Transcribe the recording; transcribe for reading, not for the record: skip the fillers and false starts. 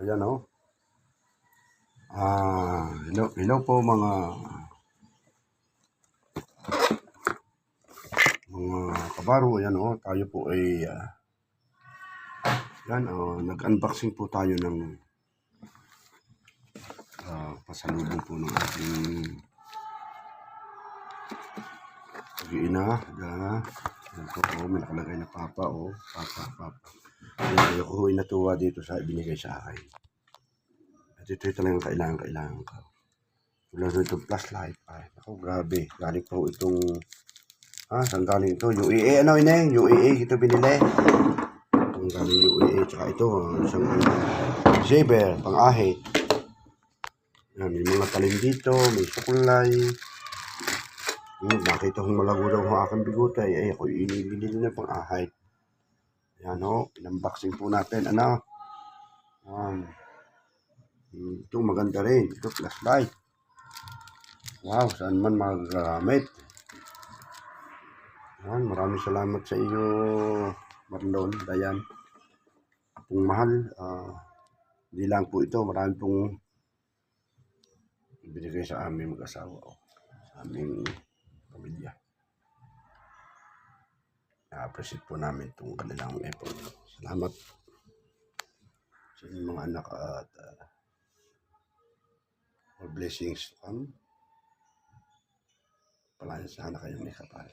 Ayan o. Hello po mga kabaro. Ayan o. Tayo po ay nag-unboxing po tayo ng pasalubong po ng ating pag-iina. Ayan po o. May nakalagay na papa o. Papa. Ayan, ako ay natuwa dito sa ibinigay sa akin. At ito talagang kailangan ko. Tulad nito flashlight. Ay, ako grabe. Galing po itong saan galing ito? UAE, ano ineng? UAE, ito binili. Itong galing UAE, tsaka ito, isang saber, pang-ahit. Yan, may mga talim dito, may sukulay. Nakita kong malago daw ang aking bigutay. Ay, ako inibili na pang-ahit. Yan o, in-unboxing po natin, ano? Ito maganda rin, ito flashlight. Wow, saan man magagamit. Yan, maraming salamat sa iyo, Marlon, Dayan. Apong mahal, hindi lang po ito, marami pong binigay sa aming mag-asawa o sa aming pamilya. Na-appreciate po namin itong kanilang effort. Salamat sa inyong mga anak at more blessings to come. Palayan sana kayo may kapal.